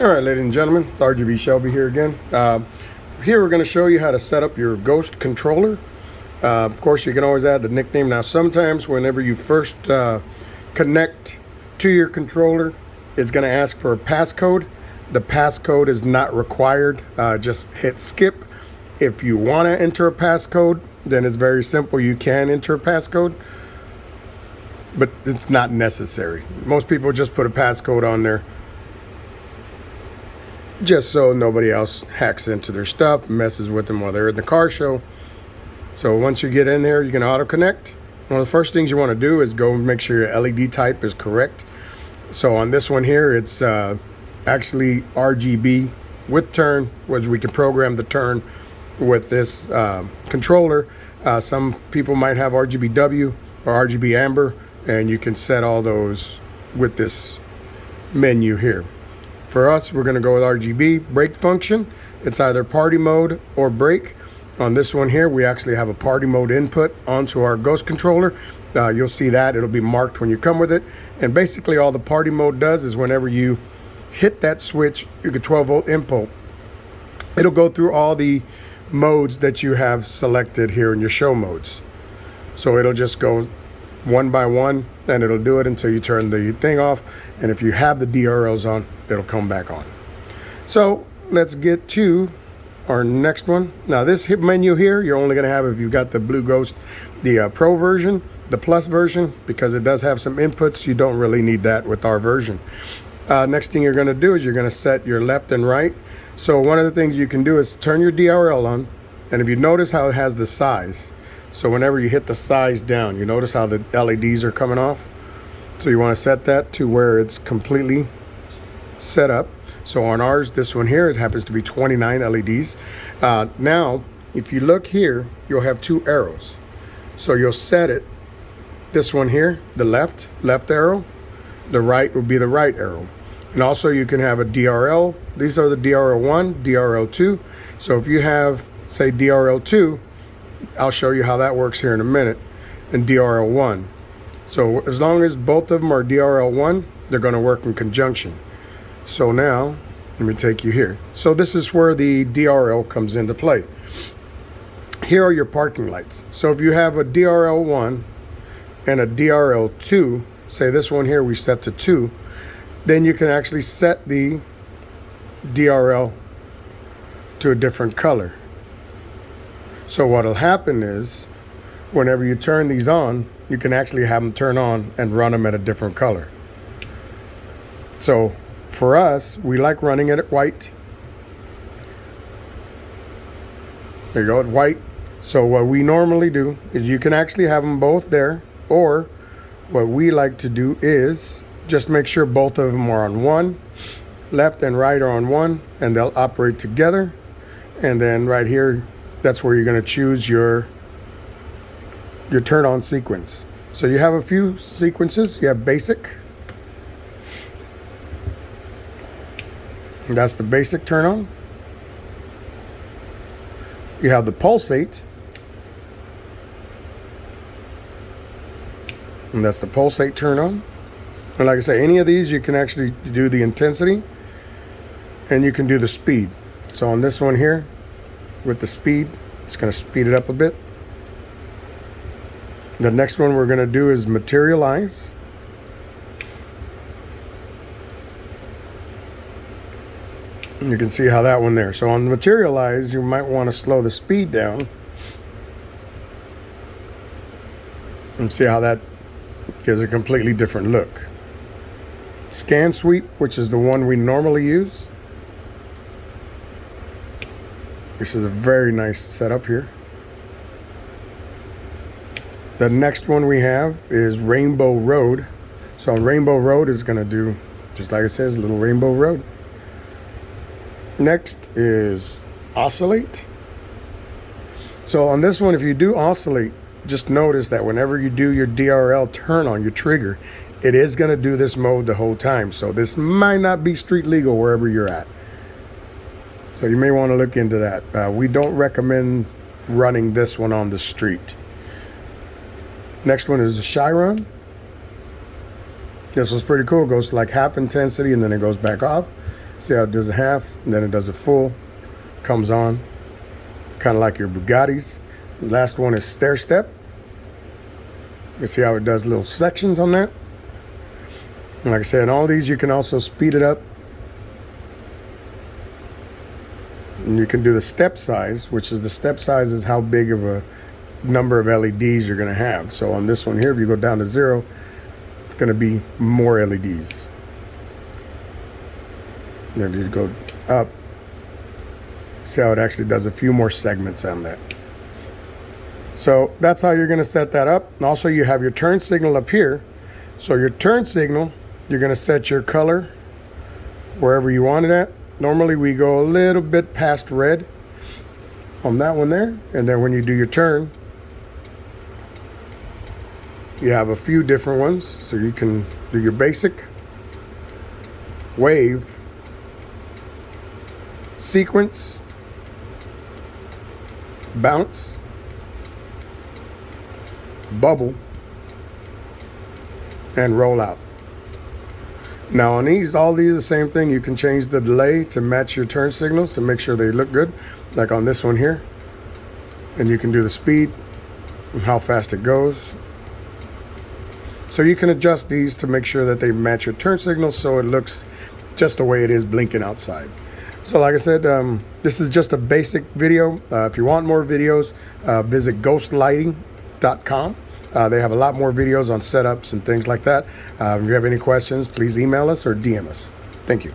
All right, ladies and gentlemen, RGB Shelby here again. Here we're going to show you how to set up your Ghost controller. Of course, you can always add the nickname. Now, sometimes whenever you first connect to your controller, it's going to ask for a passcode. The passcode is not required. Just hit skip. If you want to enter a passcode, then it's very simple. You can enter a passcode, but it's not necessary. Most people just put a passcode on there just so nobody else hacks into their stuff, messes with them while they're in the car show. So once you get in there, you can auto connect. One of the first things you want to do is go and make sure your LED type is correct. So on this one here, it's actually RGB with turn, which we can program the turn with this controller. Some people might have RGBW or RGB amber, and you can set all those with this menu here. For us, we're going to go with RGB brake function. It's either party mode or brake. On this one here, we actually have a party mode input onto our Ghost controller. You'll see that. It'll be marked when you come with it. And basically all the party mode does is whenever you hit that switch, you get 12-volt input. It'll go through all the modes that you have selected here in your show modes. So it'll just go one by one, and it'll do it until you turn the thing off. And if you have the DRLs on, it'll come back on. So let's get to our next one. Now this hit menu here, you're only going to have if you've got the Blueghozt, the Pro version, the Plus version, because it does have some inputs. You don't really need that with our version. Next thing you're going to do is you're going to set your left and right. So one of the things you can do is turn your DRL on, and if you notice how it has the size, so whenever you hit the size down, you notice how the LEDs are coming off. So you want to set that to where it's completely set up. So on ours, this one here, it happens to be 29 LEDs. Now, if you look here, you'll have two arrows. So you'll set it, this one here, the left arrow, the right will be the right arrow. And also you can have a DRL. These are the DRL1, DRL2. So if you have, say, DRL2, I'll show you how that works here in a minute, and DRL1. So as long as both of them are DRL1, they're going to work in conjunction. So now, let me take you here. So this is where the DRL comes into play. Here are your parking lights. So if you have a DRL1 and a DRL2, say this one here we set to 2, then you can actually set the DRL to a different color. So what'll happen is, whenever you turn these on, you can actually have them turn on and run them at a different color. So for us, we like running it at white. There you go, at white. So what we normally do is you can actually have them both there, or what we like to do is just make sure both of them are on one. Left and right are on one, and they'll operate together. And then right here, that's where you're going to choose your turn on sequence. So you have a few sequences. You have basic. And that's the basic turn on. You have the pulsate. And that's the pulsate turn on. And like I say, any of these you can actually do the intensity, and you can do the speed. So on this one here, with the speed, it's going to speed it up a bit. The next one we're going to do is materialize. And you can see how that one there. So on the materialize, you might want to slow the speed down and see how that gives a completely different look. Scan sweep, which is the one we normally use. This is a very nice setup here. The next one we have is Rainbow Road. So Rainbow Road is going to do, just like it says, little Rainbow Road. Next is Oscillate. So on this one, if you do oscillate, just notice that whenever you do your DRL turn on your trigger, it is going to do this mode the whole time. So this might not be street legal wherever you're at. So you may want to look into that. We don't recommend running this one on the street. Next one is the Chiron. This was pretty cool. It goes to like half intensity and then it goes back off. See how it does a half, and then it does a full, comes on, kind of like your Bugattis. The last one is stair step. You see how it does little sections on that. And like I said, in all these you can also speed it up. And you can do the step size, which is the step size is how big of a number of LEDs you're going to have. So on this one here, if you go down to 0, it's going to be more LEDs. And if you go up, see how it actually does a few more segments on that. So that's how you're going to set that up. And also you have your turn signal up here. So your turn signal, you're going to set your color wherever you want it at. Normally we go a little bit past red on that one there. And then when you do your turn, you have a few different ones. So you can do your basic, wave, sequence, bounce, bubble, and roll out. Now on these, all these are the same thing. You can change the delay to match your turn signals to make sure they look good. Like on this one here. And you can do the speed and how fast it goes. So you can adjust these to make sure that they match your turn signals so it looks just the way it is blinking outside. So like I said, this is just a basic video. If you want more videos, visit ghostlighting.com. They have a lot more videos on setups and things like that. If you have any questions, please email us or DM us. Thank you.